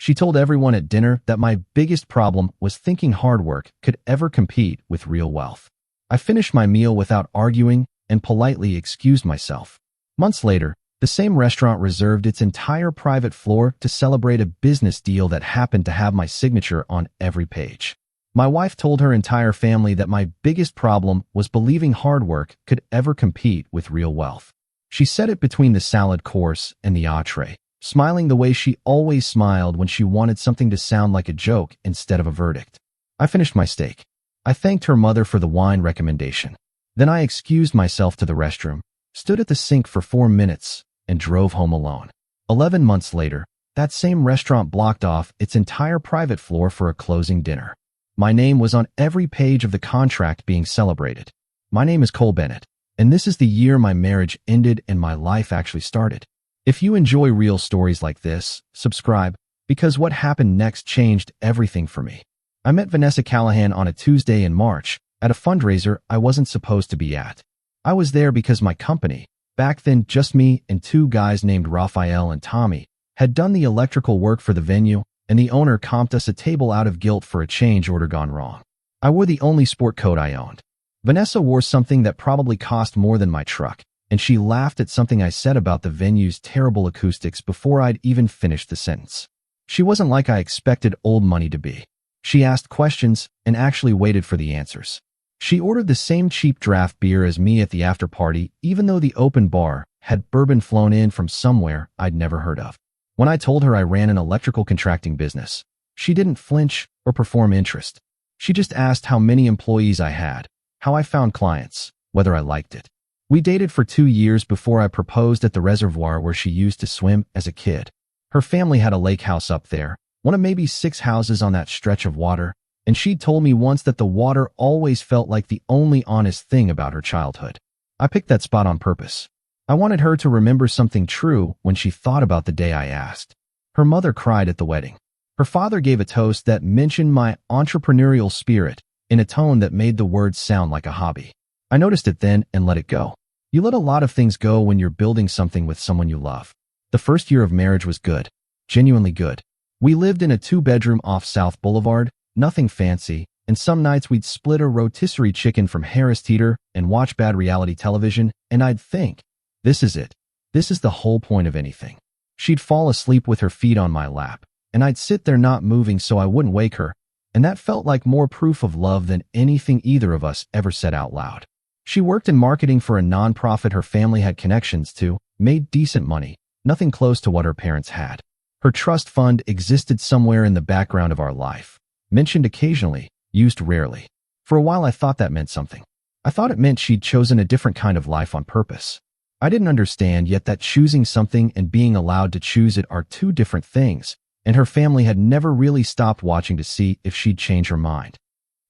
She told everyone at dinner that my biggest problem was thinking hard work could ever compete with real wealth. I finished my meal without arguing and politely excused myself. Months later, the same restaurant reserved its entire private floor to celebrate a business deal that happened to have my signature on every page. My wife told her entire family that my biggest problem was believing hard work could ever compete with real wealth. She said it between the salad course and the entree, smiling the way she always smiled when she wanted something to sound like a joke instead of a verdict. I finished my steak. I thanked her mother for the wine recommendation. Then I excused myself to the restroom, stood at the sink for 4 minutes, and drove home alone. 11 months later, that same restaurant blocked off its entire private floor for a closing dinner. My name was on every page of the contract being celebrated. My name is Cole Bennett, and this is the year my marriage ended and my life actually started. If you enjoy real stories like this, subscribe, because what happened next changed everything for me. I met Vanessa Callahan on a Tuesday in March at a fundraiser I wasn't supposed to be at. I was there because my company, back then just me and 2 guys named Raphael and Tommy, had done the electrical work for the venue, and the owner comped us a table out of guilt for a change order gone wrong. I wore the only sport coat I owned. Vanessa wore something that probably cost more than my truck, and she laughed at something I said about the venue's terrible acoustics before I'd even finished the sentence. She wasn't like I expected old money to be. She asked questions and actually waited for the answers. She ordered the same cheap draft beer as me at the after party, even though the open bar had bourbon flown in from somewhere I'd never heard of. When I told her I ran an electrical contracting business, she didn't flinch or perform interest. She just asked how many employees I had, how I found clients, whether I liked it. We dated for 2 years before I proposed at the reservoir where she used to swim as a kid. Her family had a lake house up there, one of maybe 6 houses on that stretch of water, and she'd told me once that the water always felt like the only honest thing about her childhood. I picked that spot on purpose. I wanted her to remember something true when she thought about the day I asked. Her mother cried at the wedding. Her father gave a toast that mentioned my entrepreneurial spirit in a tone that made the words sound like a hobby. I noticed it then and let it go. You let a lot of things go when you're building something with someone you love. The first year of marriage was good, genuinely good. We lived in a 2-bedroom off South Boulevard, nothing fancy, and some nights we'd split a rotisserie chicken from Harris Teeter and watch bad reality television, and I'd think, this is it. This is the whole point of anything. She'd fall asleep with her feet on my lap, and I'd sit there not moving so I wouldn't wake her, and that felt like more proof of love than anything either of us ever said out loud. She worked in marketing for a nonprofit her family had connections to, made decent money, nothing close to what her parents had. Her trust fund existed somewhere in the background of our life, mentioned occasionally, used rarely. For a while I thought that meant something. I thought it meant she'd chosen a different kind of life on purpose. I didn't understand yet that choosing something and being allowed to choose it are 2 different things, and her family had never really stopped watching to see if she'd change her mind.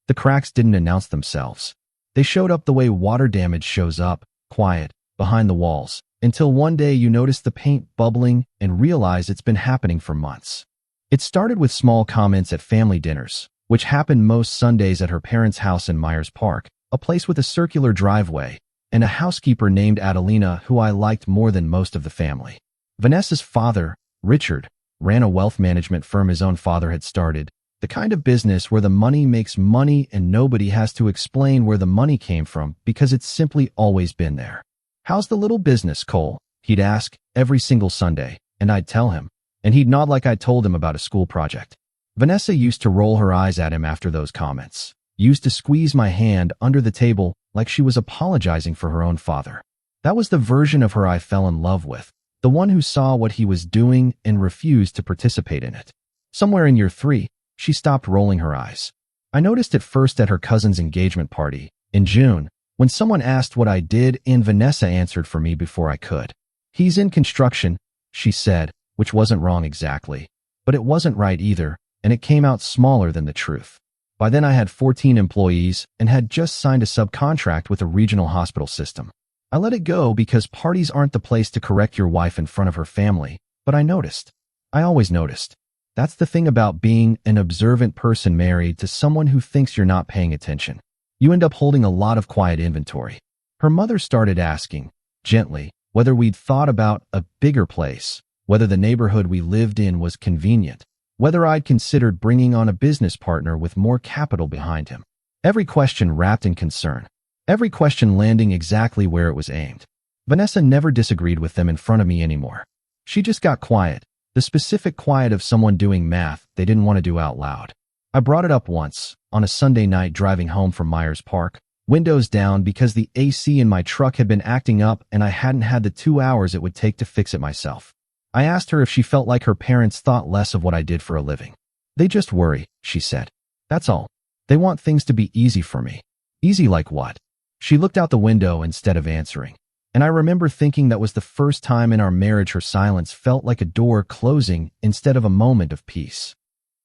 The cracks didn't announce themselves. They showed up the way water damage shows up, quiet, behind the walls, until one day you notice the paint bubbling and realize it's been happening for months. It started with small comments at family dinners, which happened most Sundays at her parents' house in Myers Park, a place with a circular driveway, and a housekeeper named Adelina who I liked more than most of the family. Vanessa's father, Richard, ran a wealth management firm his own father had started, the kind of business where the money makes money and nobody has to explain where the money came from because it's simply always been there. "How's the little business, Cole?" he'd ask every single Sunday, and I'd tell him, and he'd nod like I told him about a school project. Vanessa used to roll her eyes at him after those comments, used to squeeze my hand under the table like she was apologizing for her own father. That was the version of her I fell in love with, the one who saw what he was doing and refused to participate in it. Somewhere in year 3, she stopped rolling her eyes. I noticed it first at her cousin's engagement party, in June, when someone asked what I did and Vanessa answered for me before I could. "He's in construction," she said, which wasn't wrong exactly, but it wasn't right either, and it came out smaller than the truth. By then I had 14 employees and had just signed a subcontract with a regional hospital system. I let it go because parties aren't the place to correct your wife in front of her family, but I noticed. I always noticed. That's the thing about being an observant person married to someone who thinks you're not paying attention. You end up holding a lot of quiet inventory. Her mother started asking, gently, whether we'd thought about a bigger place, whether the neighborhood we lived in was convenient. whether I'd considered bringing on a business partner with more capital behind him. Every question wrapped in concern. Every question landing exactly where it was aimed. Vanessa never disagreed with them in front of me anymore. She just got quiet, the specific quiet of someone doing math they didn't want to do out loud. I brought it up once, on a Sunday night driving home from Myers Park, windows down because the AC in my truck had been acting up and I hadn't had the 2 hours it would take to fix it myself. I asked her if she felt like her parents thought less of what I did for a living. They just worry, she said. That's all. They want things to be easy for me. Easy like what? She looked out the window instead of answering. And I remember thinking that was the first time in our marriage her silence felt like a door closing instead of a moment of peace.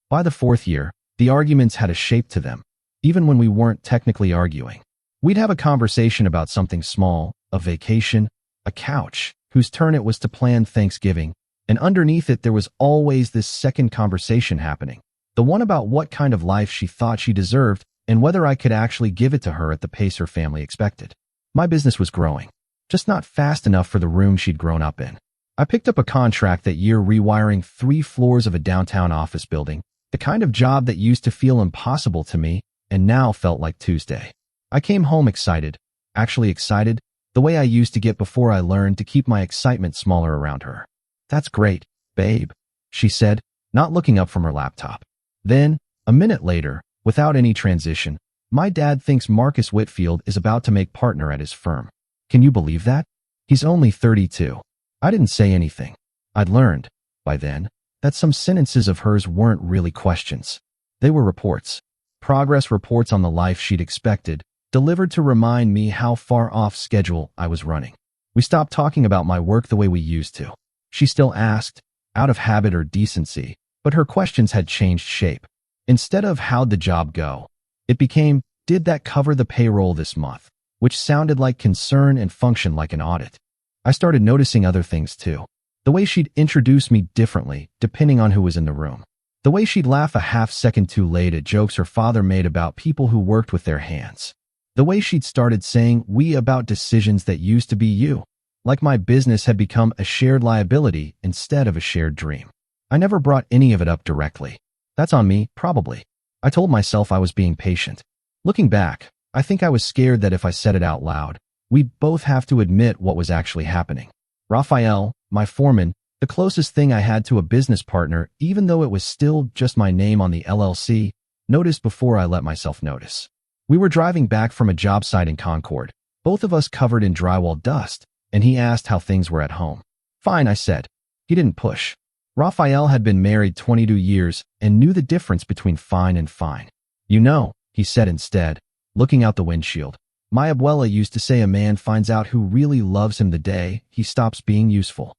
By the 4th year, the arguments had a shape to them, even when we weren't technically arguing. We'd have a conversation about something small, a vacation, a couch, whose turn it was to plan Thanksgiving, and underneath it there was always this second conversation happening, the one about what kind of life she thought she deserved and whether I could actually give it to her at the pace her family expected. My business was growing, just not fast enough for the room she'd grown up in. I picked up a contract that year rewiring 3 floors of a downtown office building, the kind of job that used to feel impossible to me and now felt like Tuesday. I came home excited, actually excited, the way I used to get before I learned to keep my excitement smaller around her. That's great, babe, she said, not looking up from her laptop. Then, a minute later, without any transition, my dad thinks Marcus Whitfield is about to make partner at his firm. Can you believe that? He's only 32. I didn't say anything. I'd learned, by then, that some sentences of hers weren't really questions. They were reports. Progress reports on the life she'd expected, delivered to remind me how far off schedule I was running. We stopped talking about my work the way we used to. She still asked, out of habit or decency, but her questions had changed shape. Instead of how'd the job go, it became, did that cover the payroll this month, which sounded like concern and functioned like an audit. I started noticing other things too. The way she'd introduce me differently, depending on who was in the room. The way she'd laugh a half-second too late at jokes her father made about people who worked with their hands. The way she'd started saying we about decisions that used to be you, like my business had become a shared liability instead of a shared dream. I never brought any of it up directly. That's on me, probably. I told myself I was being patient. Looking back, I think I was scared that if I said it out loud, we'd both have to admit what was actually happening. Raphael, my foreman, the closest thing I had to a business partner, even though it was still just my name on the LLC, noticed before I let myself notice. We were driving back from a job site in Concord, both of us covered in drywall dust, and he asked how things were at home. Fine, I said. He didn't push. Raphael had been married 22 years and knew the difference between fine and fine. You know, he said instead, looking out the windshield. My abuela used to say a man finds out who really loves him the day he stops being useful.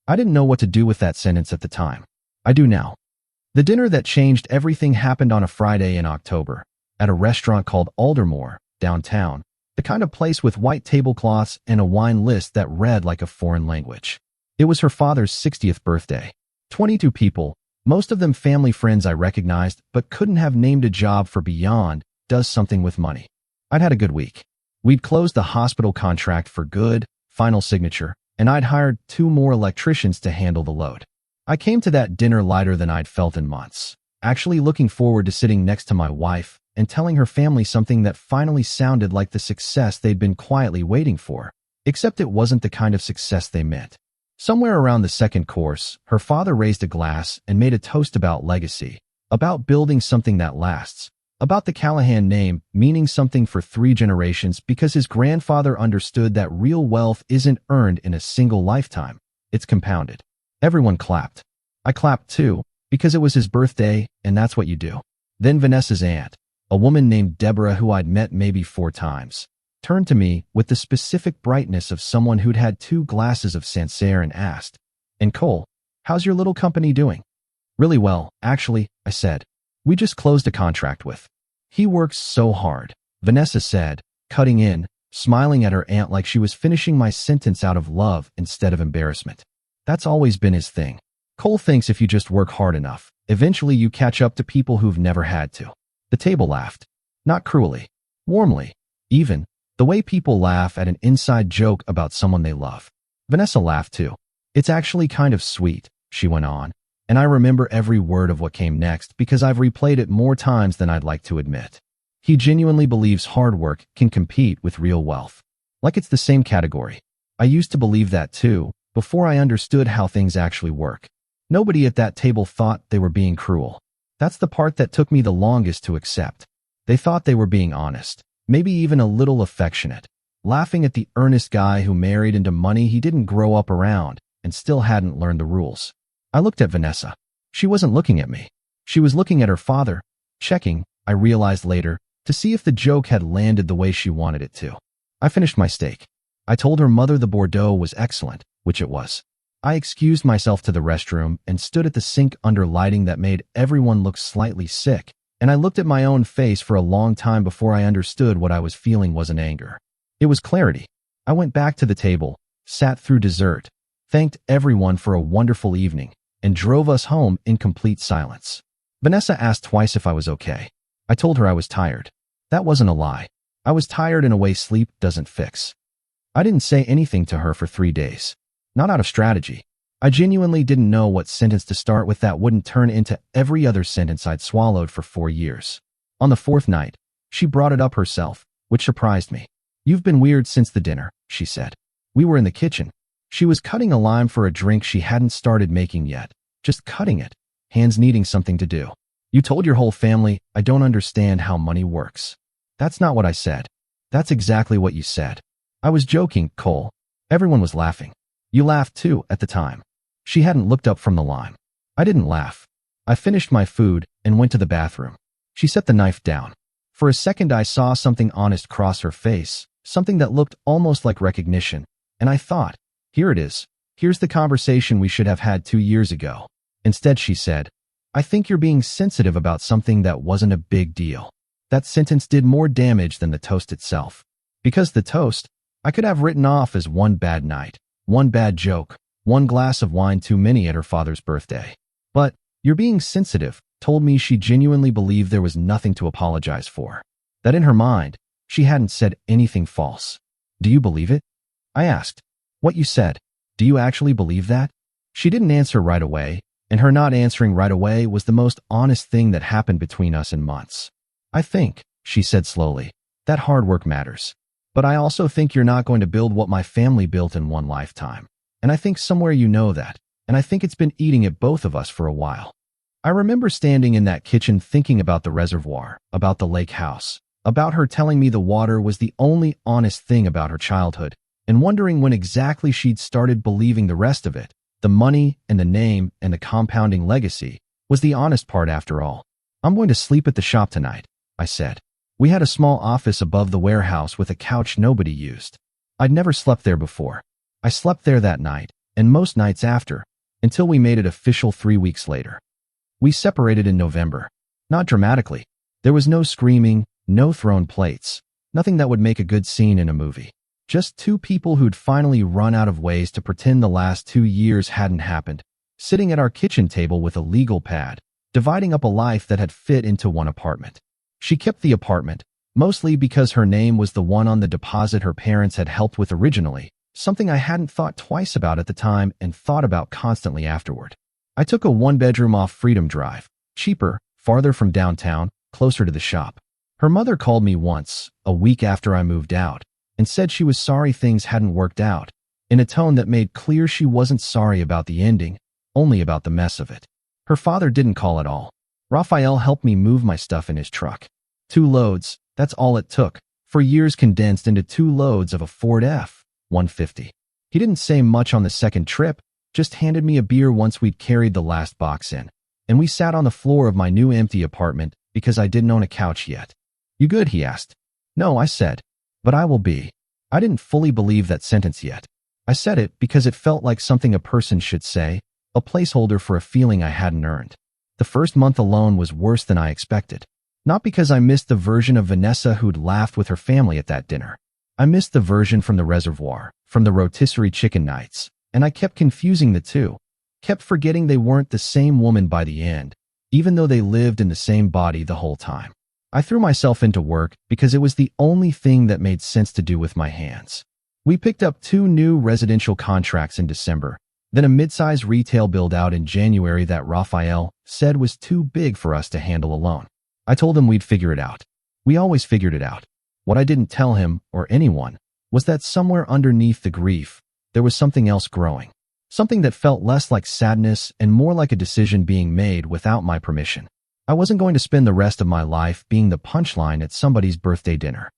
I didn't know what to do with that sentence at the time. I do now. The dinner that changed everything happened on a Friday in October, at a restaurant called Aldermore, downtown, the kind of place with white tablecloths and a wine list that read like a foreign language. It was her father's 60th birthday. 22 people, most of them family friends I recognized, but couldn't have named a job for beyond, does something with money. I'd had a good week. We'd closed the hospital contract for good, final signature, and I'd hired 2 more electricians to handle the load. I came to that dinner lighter than I'd felt in months, actually looking forward to sitting next to my wife and telling her family something that finally sounded like the success they'd been quietly waiting for, except it wasn't the kind of success they meant. Somewhere around the second course, her father raised a glass and made a toast about legacy, about building something that lasts, about the Callahan name meaning something for 3 generations because his grandfather understood that real wealth isn't earned in a single lifetime, it's compounded. Everyone clapped. I clapped too, because it was his birthday and that's what you do. Then Vanessa's aunt, a woman named Deborah who I'd met maybe 4 times, turned to me with the specific brightness of someone who'd had 2 glasses of Sancerre and asked, "And Cole, how's your little company doing?" "Really well, actually," I said. "We just closed a contract with." "He works so hard," Vanessa said, cutting in, smiling at her aunt like she was finishing my sentence out of love instead of embarrassment. "That's always been his thing. Cole thinks if you just work hard enough, eventually you catch up to people who've never had to." The table laughed. Not cruelly. Warmly. Even. The way people laugh at an inside joke about someone they love. Vanessa laughed too. "It's actually kind of sweet," she went on, And I remember every word of what came next because I've replayed it more times than I'd like to admit. He genuinely believes hard work can compete with real wealth. Like it's the same category. I used to believe that too, before I understood how things actually work. Nobody at that table thought they were being cruel. That's the part that took me the longest to accept. They thought they were being honest, maybe even a little affectionate, laughing at the earnest guy who married into money he didn't grow up around and still hadn't learned the rules. I looked at Vanessa. She wasn't looking at me. She was looking at her father, checking, I realized later, to see if the joke had landed the way she wanted it to. I finished my steak. I told her mother the Bordeaux was excellent, which it was. I excused myself to the restroom and stood at the sink under lighting that made everyone look slightly sick, and I looked at my own face for a long time before I understood what I was feeling wasn't anger. It was clarity. I went back to the table, sat through dessert, thanked everyone for a wonderful evening, and drove us home in complete silence. Vanessa asked twice if I was okay. I told her I was tired. That wasn't a lie. I was tired in a way sleep doesn't fix. I didn't say anything to her for 3 days. Not out of strategy. I genuinely didn't know what sentence to start with that wouldn't turn into every other sentence I'd swallowed for 4 years. On the 4th night, she brought it up herself, which surprised me. "You've been weird since the dinner," she said. We were in the kitchen. She was cutting a lime for a drink she hadn't started making yet. Just cutting it, hands needing something to do. "You told your whole family, I don't understand how money works." That's not what I said. That's exactly what you said. I was joking, Cole. Everyone was laughing. You laughed too, at the time. She hadn't looked up from the lime. I didn't laugh. I finished my food and went to the bathroom. She set the knife down. For a second I saw something honest cross her face, something that looked almost like recognition, and I thought, here it is. Here's the conversation we should have had 2 years ago. Instead she said, "I think you're being sensitive about something that wasn't a big deal." That sentence did more damage than the toast itself. Because the toast, I could have written off as one bad night, one bad joke, one glass of wine too many at her father's birthday. But, "You're being sensitive," told me she genuinely believed there was nothing to apologize for. That in her mind, she hadn't said anything false. "Do you believe it?" I asked. "What you said, do you actually believe that?" She didn't answer right away, and her not answering right away was the most honest thing that happened between us in months. "I think," she said slowly, "that hard work matters. But I also think you're not going to build what my family built in one lifetime. And I think somewhere you know that, and I think it's been eating at both of us for a while." I remember standing in that kitchen thinking about the reservoir, about the lake house, about her telling me the water was the only honest thing about her childhood, and wondering when exactly she'd started believing the rest of it, the money and the name and the compounding legacy, was the honest part after all. "I'm going to sleep at the shop tonight," I said. We had a small office above the warehouse with a couch nobody used. I'd never slept there before. I slept there that night, and most nights after, until we made it official 3 weeks later. We separated in November. Not dramatically. There was no screaming, no thrown plates, nothing that would make a good scene in a movie. Just two people who'd finally run out of ways to pretend the last 2 years hadn't happened, sitting at our kitchen table with a legal pad, dividing up a life that had fit into one apartment. She kept the apartment, mostly because her name was the one on the deposit her parents had helped with originally, something I hadn't thought twice about at the time and thought about constantly afterward. I took a 1-bedroom off Freedom Drive, cheaper, farther from downtown, closer to the shop. Her mother called me once, a week after I moved out, and said she was sorry things hadn't worked out, in a tone that made clear she wasn't sorry about the ending, only about the mess of it. Her father didn't call at all. Raphael helped me move my stuff in his truck. 2 loads, that's all it took, for years condensed into 2 loads of a Ford F-150. He didn't say much on the second trip, just handed me a beer once we'd carried the last box in, and we sat on the floor of my new empty apartment because I didn't own a couch yet. "You good?" he asked. "No," I said, "but I will be." I didn't fully believe that sentence yet. I said it because it felt like something a person should say, a placeholder for a feeling I hadn't earned. The first month alone was worse than I expected. Not because I missed the version of Vanessa who'd laughed with her family at that dinner. I missed the version from the reservoir, from the rotisserie chicken nights, and I kept confusing the two, kept forgetting they weren't the same woman by the end, even though they lived in the same body the whole time. I threw myself into work because it was the only thing that made sense to do with my hands. We picked up 2 new residential contracts in December, Then a mid-size retail build-out in January that Raphael said was too big for us to handle alone. I told him we'd figure it out. We always figured it out. What I didn't tell him, or anyone, was that somewhere underneath the grief, there was something else growing. Something that felt less like sadness and more like a decision being made without my permission. I wasn't going to spend the rest of my life being the punchline at somebody's birthday dinner.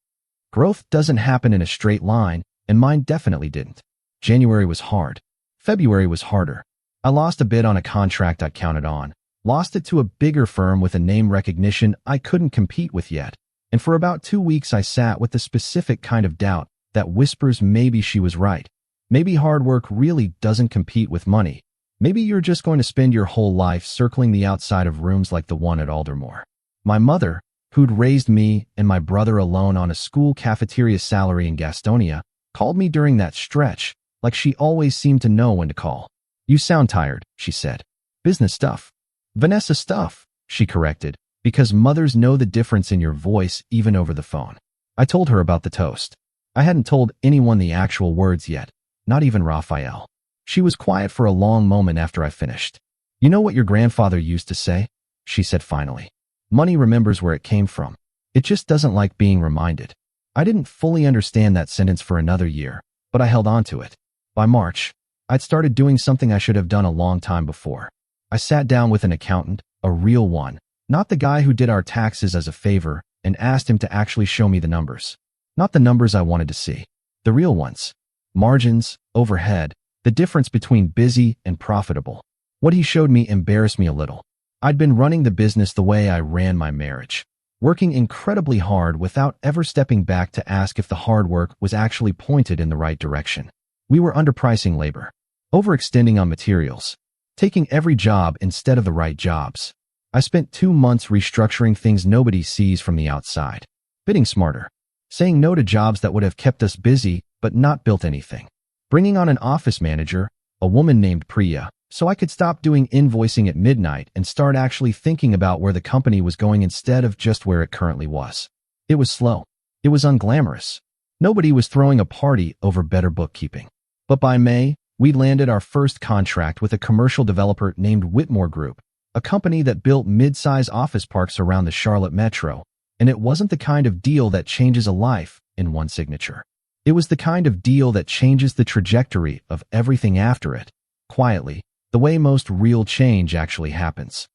Growth doesn't happen in a straight line, and mine definitely didn't. January was hard. February was harder. I lost a bid on a contract I counted on, lost it to a bigger firm with a name recognition I couldn't compete with yet, and for about 2 weeks I sat with the specific kind of doubt that whispers maybe she was right. Maybe hard work really doesn't compete with money. Maybe you're just going to spend your whole life circling the outside of rooms like the one at Aldermore. My mother, who'd raised me and my brother alone on a school cafeteria salary in Gastonia, called me during that stretch, like she always seemed to know when to call. "You sound tired," she said. "Business stuff." "Vanessa stuff," she corrected, because mothers know the difference in your voice even over the phone. I told her about the toast. I hadn't told anyone the actual words yet, not even Raphael. She was quiet for a long moment after I finished. "You know what your grandfather used to say?" she said finally. "Money remembers where it came from. It just doesn't like being reminded." I didn't fully understand that sentence for another year, but I held on to it. By March, I'd started doing something I should have done a long time before. I sat down with an accountant, a real one, not the guy who did our taxes as a favor, and asked him to actually show me the numbers. Not the numbers I wanted to see. The real ones. Margins, overhead, the difference between busy and profitable. What he showed me embarrassed me a little. I'd been running the business the way I ran my marriage, working incredibly hard without ever stepping back to ask if the hard work was actually pointed in the right direction. We were underpricing labor, overextending on materials, taking every job instead of the right jobs. I spent 2 months restructuring things nobody sees from the outside, bidding smarter, saying no to jobs that would have kept us busy but not built anything, bringing on an office manager, a woman named Priya, so I could stop doing invoicing at midnight and start actually thinking about where the company was going instead of just where it currently was. It was slow. It was unglamorous. Nobody was throwing a party over better bookkeeping. But by May, we'd landed our first contract with a commercial developer named Whitmore Group, a company that built mid-size office parks around the Charlotte metro, and it wasn't the kind of deal that changes a life in one signature. It was the kind of deal that changes the trajectory of everything after it, quietly, the way most real change actually happens.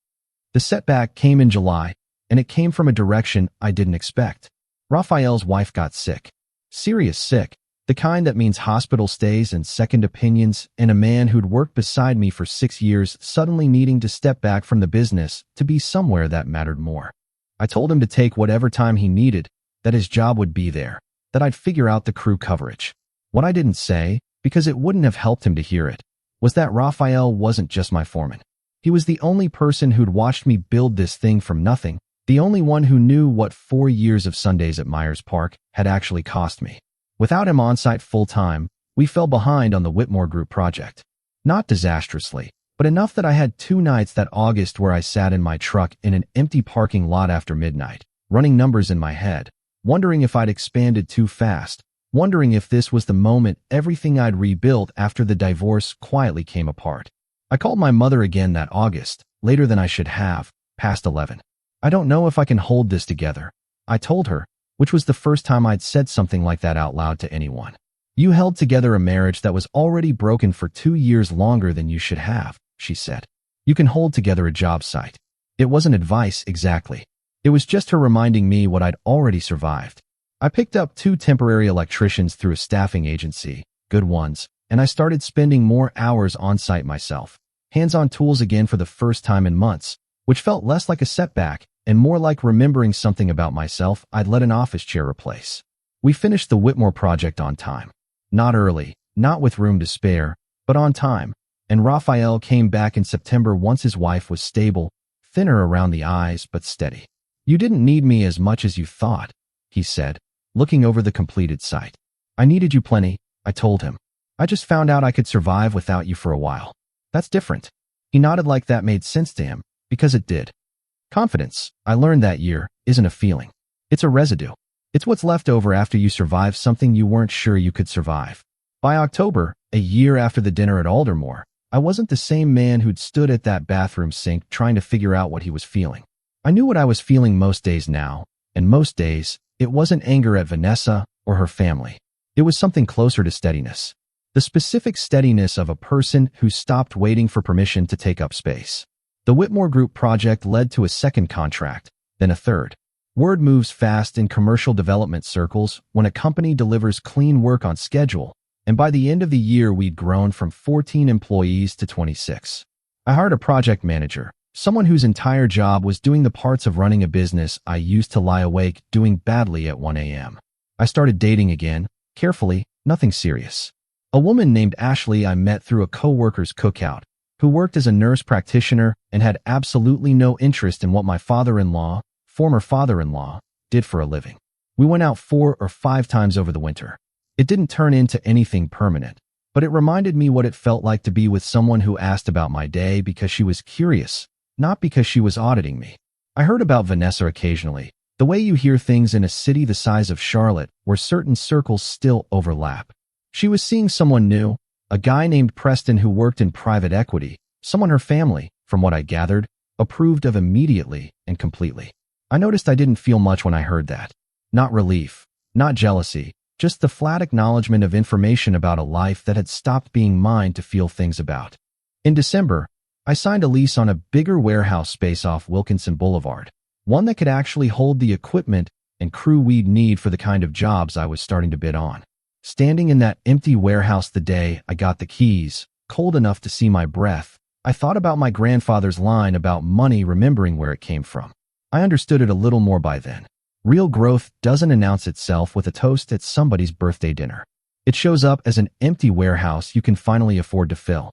The setback came in July, and it came from a direction I didn't expect. Raphael's wife got sick. Serious sick. The kind that means hospital stays and second opinions, and a man who'd worked beside me for 6 years suddenly needing to step back from the business to be somewhere that mattered more. I told him to take whatever time he needed, that his job would be there, that I'd figure out the crew coverage. What I didn't say, because it wouldn't have helped him to hear it, was that Raphael wasn't just my foreman. He was the only person who'd watched me build this thing from nothing, the only one who knew what 4 years of Sundays at Myers Park had actually cost me. Without him on-site full-time, we fell behind on the Whitmore Group project. Not disastrously, but enough that I had 2 nights that August where I sat in my truck in an empty parking lot after midnight, running numbers in my head, wondering if I'd expanded too fast, wondering if this was the moment everything I'd rebuilt after the divorce quietly came apart. I called my mother again that August, later than I should have, past 11. "I don't know if I can hold this together," I told her, which was the first time I'd said something like that out loud to anyone. "You held together a marriage that was already broken for 2 years longer than you should have," she said. "You can hold together a job site." It wasn't advice exactly. It was just her reminding me what I'd already survived. I picked up 2 temporary electricians through a staffing agency, good ones, and I started spending more hours on-site myself, hands-on tools again for the first time in months, which felt less like a setback and more like remembering something about myself I'd let an office chair replace. We finished the Whitmore project on time. Not early, not with room to spare, but on time, and Raphael came back in September once his wife was stable, thinner around the eyes but steady. "You didn't need me as much as you thought," he said, looking over the completed site. "I needed you plenty," I told him. "I just found out I could survive without you for a while." "That's different." He nodded like that made sense to him, because it did. Confidence, I learned that year, isn't a feeling. It's a residue. It's what's left over after you survive something you weren't sure you could survive. By October, a year after the dinner at Aldermore, I wasn't the same man who'd stood at that bathroom sink trying to figure out what he was feeling. I knew what I was feeling most days now, and most days, it wasn't anger at Vanessa or her family. It was something closer to steadiness. The specific steadiness of a person who stopped waiting for permission to take up space. The Whitmore Group project led to a second contract, then a third. Word moves fast in commercial development circles when a company delivers clean work on schedule, and by the end of the year we'd grown from 14 employees to 26. I hired a project manager, someone whose entire job was doing the parts of running a business I used to lie awake doing badly at 1 a.m. I started dating again, carefully, nothing serious. A woman named Ashley I met through a co-worker's cookout, who worked as a nurse practitioner and had absolutely no interest in what my former father-in-law, did for a living. We went out 4 or 5 times over the winter. It didn't turn into anything permanent, but it reminded me what it felt like to be with someone who asked about my day because she was curious, not because she was auditing me. I heard about Vanessa occasionally, the way you hear things in a city the size of Charlotte where certain circles still overlap. She was seeing someone new, a guy named Preston who worked in private equity, someone her family, from what I gathered, approved of immediately and completely. I noticed I didn't feel much when I heard that. Not relief, not jealousy, just the flat acknowledgement of information about a life that had stopped being mine to feel things about. In December, I signed a lease on a bigger warehouse space off Wilkinson Boulevard, one that could actually hold the equipment and crew we'd need for the kind of jobs I was starting to bid on. Standing in that empty warehouse the day I got the keys, cold enough to see my breath, I thought about my grandfather's line about money remembering where it came from. I understood it a little more by then. Real growth doesn't announce itself with a toast at somebody's birthday dinner. It shows up as an empty warehouse you can finally afford to fill.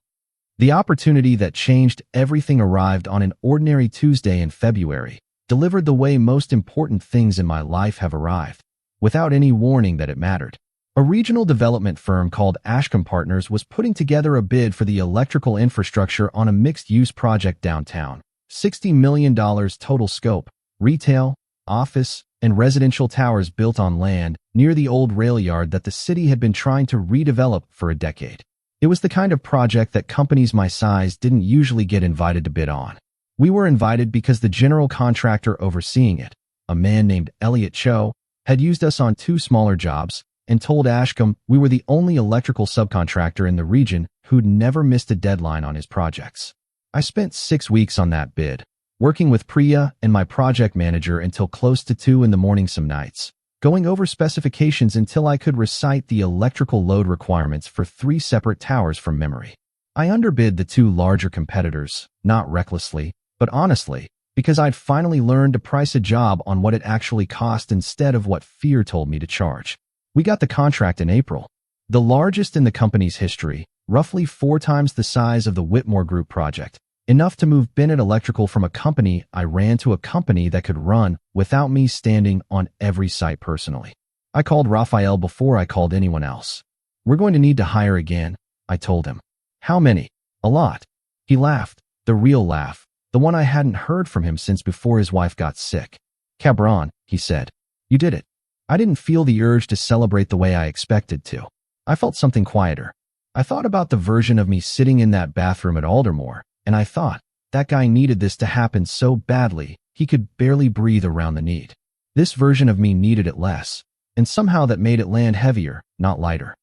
The opportunity that changed everything arrived on an ordinary Tuesday in February, delivered the way most important things in my life have arrived, without any warning that it mattered. A regional development firm called Ashcombe Partners was putting together a bid for the electrical infrastructure on a mixed-use project downtown. $60 million total scope, retail, office, and residential towers built on land near the old rail yard that the city had been trying to redevelop for a decade. It was the kind of project that companies my size didn't usually get invited to bid on. We were invited because the general contractor overseeing it, a man named Elliot Cho, had used us on 2 smaller jobs and told Ashcombe we were the only electrical subcontractor in the region who'd never missed a deadline on his projects. I spent 6 weeks on that bid, working with Priya and my project manager until close to 2 in the morning some nights, going over specifications until I could recite the electrical load requirements for 3 separate towers from memory. I underbid the 2 larger competitors, not recklessly, but honestly, because I'd finally learned to price a job on what it actually cost instead of what fear told me to charge. We got the contract in April, the largest in the company's history, roughly 4 times the size of the Whitmore Group project, enough to move Bennett Electrical from a company I ran to a company that could run without me standing on every site personally. I called Raphael before I called anyone else. "We're going to need to hire again," I told him. "How many?" "A lot." He laughed, the real laugh, the one I hadn't heard from him since before his wife got sick. "Cabron," he said. "You did it." I didn't feel the urge to celebrate the way I expected to. I felt something quieter. I thought about the version of me sitting in that bathroom at Aldermore, and I thought, that guy needed this to happen so badly, he could barely breathe around the need. This version of me needed it less, and somehow that made it land heavier, not lighter.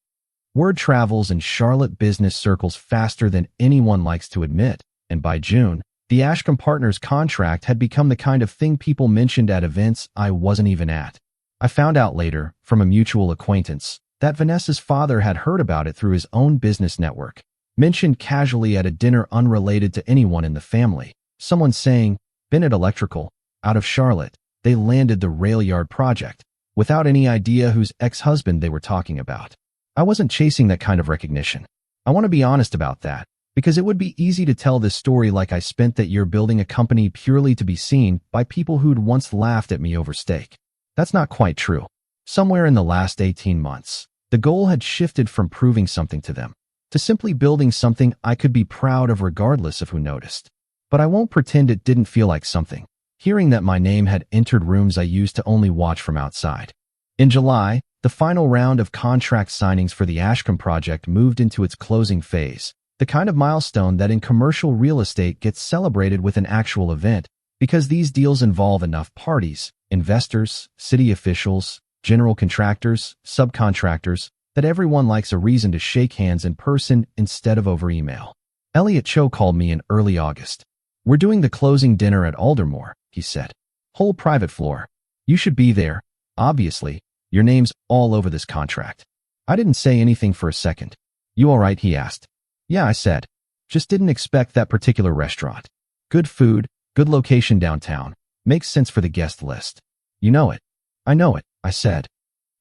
Word travels in Charlotte business circles faster than anyone likes to admit, and by June, the Ashcombe Partners contract had become the kind of thing people mentioned at events I wasn't even at. I found out later, from a mutual acquaintance, that Vanessa's father had heard about it through his own business network, mentioned casually at a dinner unrelated to anyone in the family, someone saying, "Bennett Electrical, out of Charlotte, they landed the rail yard project," without any idea whose ex-husband they were talking about. I wasn't chasing that kind of recognition. I want to be honest about that, because it would be easy to tell this story like I spent that year building a company purely to be seen by people who'd once laughed at me over steak. That's not quite true. Somewhere in the last 18 months, the goal had shifted from proving something to them to simply building something I could be proud of regardless of who noticed. But I won't pretend it didn't feel like something, hearing that my name had entered rooms I used to only watch from outside. In July, the final round of contract signings for the Ashcombe project moved into its closing phase, The kind of milestone that in commercial real estate gets celebrated with an actual event, because these deals involve enough parties, investors, city officials, general contractors, subcontractors, that everyone likes a reason to shake hands in person instead of over email. Elliot Cho called me in early August. "We're doing the closing dinner at Aldermore," he said. "Whole private floor. You should be there. Obviously, your name's all over this contract." I didn't say anything for a second. "You all right?" he asked. "Yeah," I said. "Just didn't expect that particular restaurant. Good food, good location downtown. Makes sense for the guest list." "You know it." "I know it," I said.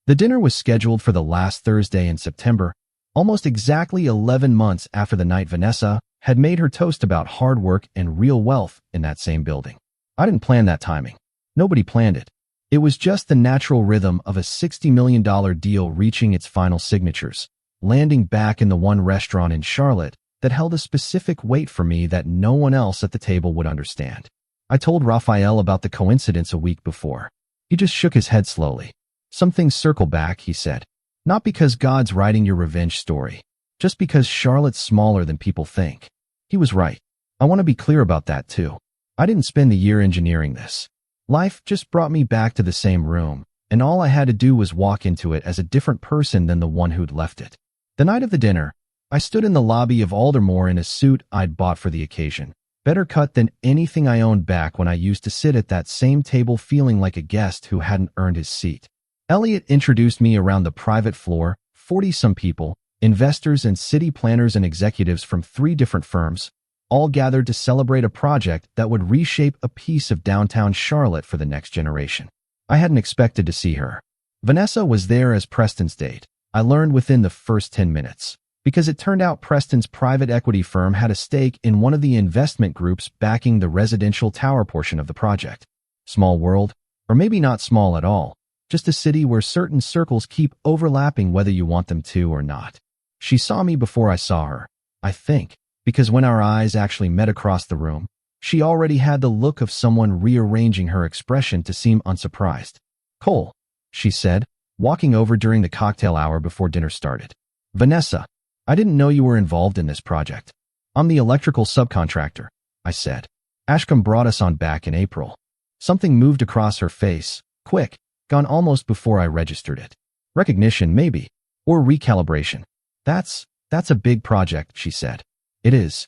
The dinner was scheduled for the last Thursday in September, almost exactly 11 months after the night Vanessa had made her toast about hard work and real wealth in that same building. I didn't plan that timing. Nobody planned it. It was just the natural rhythm of a $60 million deal reaching its final signatures, landing back in the one restaurant in Charlotte that held a specific weight for me that no one else at the table would understand. I told Raphael about the coincidence a week before. He just shook his head slowly. "Some things circle back," he said. "Not because God's writing your revenge story, just because Charlotte's smaller than people think." He was right. I want to be clear about that too. I didn't spend the year engineering this. Life just brought me back to the same room, and all I had to do was walk into it as a different person than the one who'd left it. The night of the dinner, I stood in the lobby of Aldermore in a suit I'd bought for the occasion, better cut than anything I owned back when I used to sit at that same table feeling like a guest who hadn't earned his seat. Elliot introduced me around the private floor, 40-some people, investors and city planners and executives from 3 different firms, all gathered to celebrate a project that would reshape a piece of downtown Charlotte for the next generation. I hadn't expected to see her. Vanessa was there as Preston's date. I learned within the first 10 minutes, because it turned out Preston's private equity firm had a stake in one of the investment groups backing the residential tower portion of the project. Small world, or maybe not small at all. Just a city where certain circles keep overlapping whether you want them to or not. She saw me before I saw her, I think, because when our eyes actually met across the room, she already had the look of someone rearranging her expression to seem unsurprised. "Cole," she said, walking over during the cocktail hour before dinner started. "Vanessa, I didn't know you were involved in this project." "I'm the electrical subcontractor," I said. "Ashcombe brought us on back in April." Something moved across her face, quick, gone almost before I registered it. "Recognition, maybe. Or recalibration." That's a big project," she said. "It is."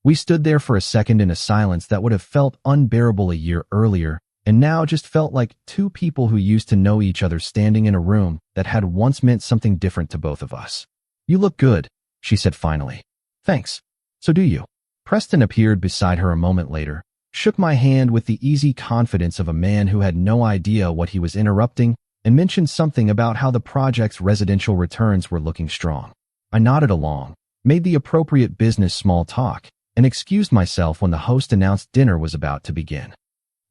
We stood there for a second in a silence that would have felt unbearable a year earlier, and now just felt like 2 people who used to know each other standing in a room that had once meant something different to both of us. "You look good," she said finally. "Thanks. So do you." Preston appeared beside her a moment later, shook my hand with the easy confidence of a man who had no idea what he was interrupting, and mentioned something about how the project's residential returns were looking strong. I nodded along, made the appropriate business small talk, and excused myself when the host announced dinner was about to begin.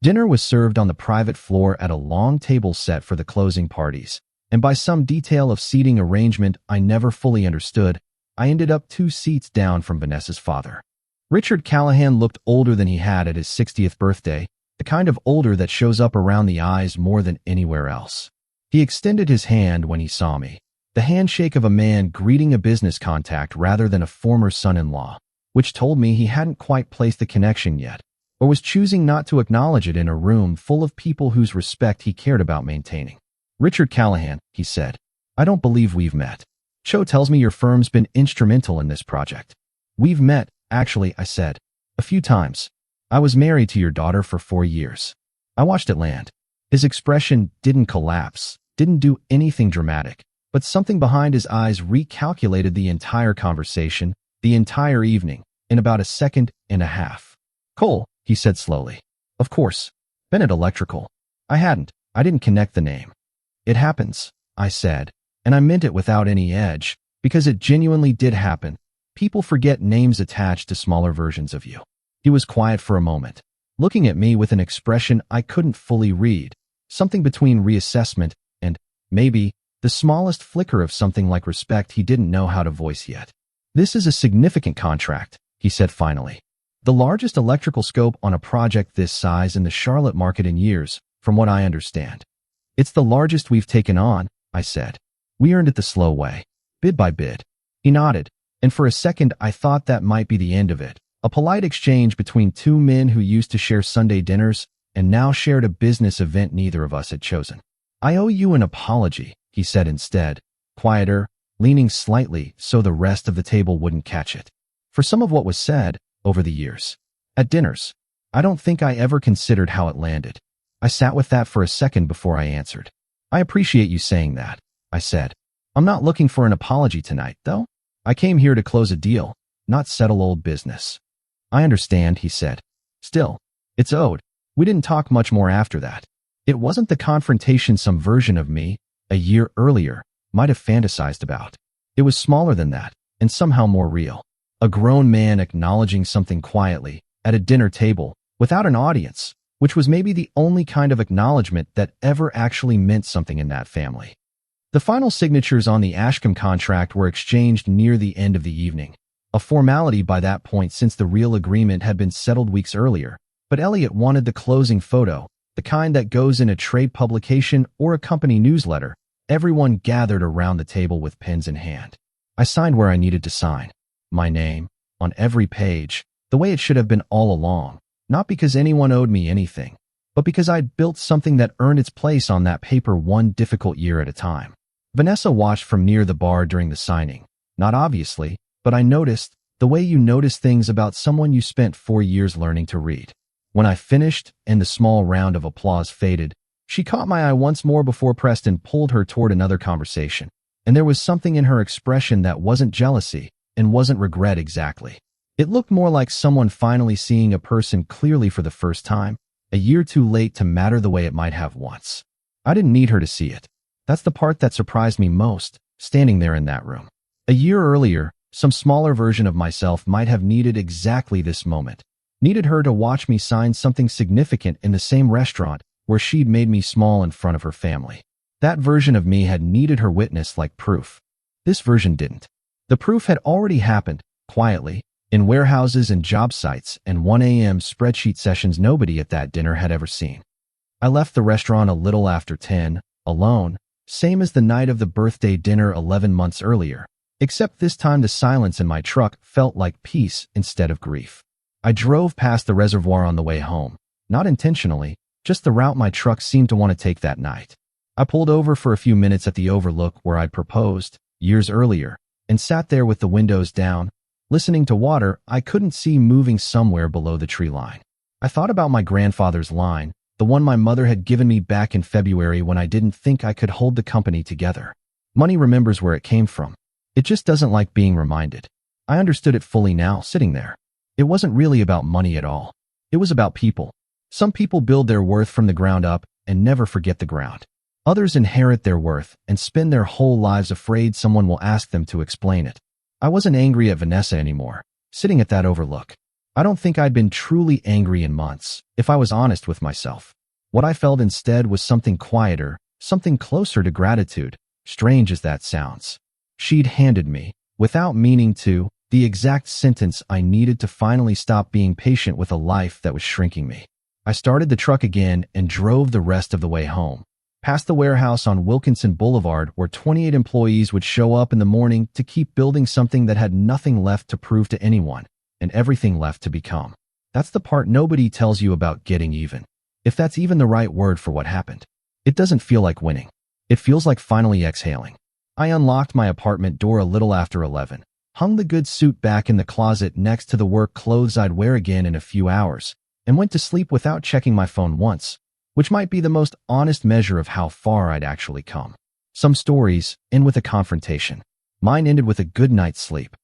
Dinner was served on the private floor at a long table set for the closing parties, and by some detail of seating arrangement I never fully understood, I ended up 2 seats down from Vanessa's father. Richard Callahan looked older than he had at his 60th birthday, the kind of older that shows up around the eyes more than anywhere else. He extended his hand when he saw me, the handshake of a man greeting a business contact rather than a former son-in-law, which told me he hadn't quite placed the connection yet, or was choosing not to acknowledge it in a room full of people whose respect he cared about maintaining. "Richard Callahan," he said. "I don't believe we've met. Cho tells me your firm's been instrumental in this project." "We've met, actually," I said. "A few times. I was married to your daughter for 4 years." I watched it land. His expression didn't collapse, didn't do anything dramatic, but something behind his eyes recalculated the entire conversation, the entire evening, in about a second and a half. "Cole," he said slowly. "Of course. Bennett Electrical." I didn't connect the name. "It happens," I said, and I meant it without any edge, because it genuinely did happen. People forget names attached to smaller versions of you. He was quiet for a moment, looking at me with an expression I couldn't fully read, something between reassessment and, maybe, the smallest flicker of something like respect he didn't know how to voice yet. "This is a significant contract," he said finally. "The largest electrical scope on a project this size in the Charlotte market in years, from what I understand." "It's the largest we've taken on," I said. "We earned it the slow way, bid by bid." He nodded, And for a second, I thought that might be the end of it. A polite exchange between two men who used to share Sunday dinners and now shared a business event neither of us had chosen. "I owe you an apology," he said instead, quieter, leaning slightly so the rest of the table wouldn't catch it. For some of what was said over the years. At dinners, I don't think I ever considered how it landed. I sat with that for a second before I answered. "I appreciate you saying that," I said. "I'm not looking for an apology tonight, though. I came here to close a deal, not settle old business." "I understand," he said. "Still, it's owed." We didn't talk much more after that. It wasn't the confrontation some version of me, a year earlier, might have fantasized about. It was smaller than that, and somehow more real. A grown man acknowledging something quietly, at a dinner table, without an audience, which was maybe the only kind of acknowledgement that ever actually meant something in that family. The final signatures on the Ashcombe contract were exchanged near the end of the evening, a formality by that point since the real agreement had been settled weeks earlier, but Elliot wanted the closing photo, the kind that goes in a trade publication or a company newsletter. Everyone gathered around the table with pens in hand. I signed where I needed to sign. My name, on every page, the way it should have been all along, not because anyone owed me anything, but because I'd built something that earned its place on that paper one difficult year at a time. Vanessa watched from near the bar during the signing. Not obviously, but I noticed, the way you notice things about someone you spent 4 years learning to read. When I finished, and the small round of applause faded, she caught my eye once more before Preston pulled her toward another conversation, and there was something in her expression that wasn't jealousy, and wasn't regret exactly. It looked more like someone finally seeing a person clearly for the first time, a year too late to matter the way it might have once. I didn't need her to see it. That's the part that surprised me most, standing there in that room. A year earlier, some smaller version of myself might have needed exactly this moment. Needed her to watch me sign something significant in the same restaurant where she'd made me small in front of her family. That version of me had needed her witness like proof. This version didn't. The proof had already happened, quietly, in warehouses and job sites and 1 a.m. spreadsheet sessions nobody at that dinner had ever seen. I left the restaurant a little after 10, alone, same as the night of the birthday dinner 11 months earlier, except this time the silence in my truck felt like peace instead of grief. I drove past the reservoir on the way home, not intentionally, just the route my truck seemed to want to take that night. I pulled over for a few minutes at the overlook where I'd proposed, years earlier, and sat there with the windows down, listening to water I couldn't see moving somewhere below the tree line. I thought about my grandfather's line, the one my mother had given me back in February when I didn't think I could hold the company together. Money remembers where it came from. It just doesn't like being reminded. I understood it fully now, sitting there. It wasn't really about money at all. It was about people. Some people build their worth from the ground up and never forget the ground. Others inherit their worth and spend their whole lives afraid someone will ask them to explain it. I wasn't angry at Vanessa anymore, sitting at that overlook. I don't think I'd been truly angry in months, if I was honest with myself. What I felt instead was something quieter, something closer to gratitude, strange as that sounds. She'd handed me, without meaning to, the exact sentence I needed to finally stop being patient with a life that was shrinking me. I started the truck again and drove the rest of the way home, past the warehouse on Wilkinson Boulevard where 28 employees would show up in the morning to keep building something that had nothing left to prove to anyone, and everything left to become. That's the part nobody tells you about getting even. If that's even the right word for what happened. It doesn't feel like winning. It feels like finally exhaling. I unlocked my apartment door a little after 11, hung the good suit back in the closet next to the work clothes I'd wear again in a few hours, and went to sleep without checking my phone once, which might be the most honest measure of how far I'd actually come. Some stories end with a confrontation. Mine ended with a good night's sleep.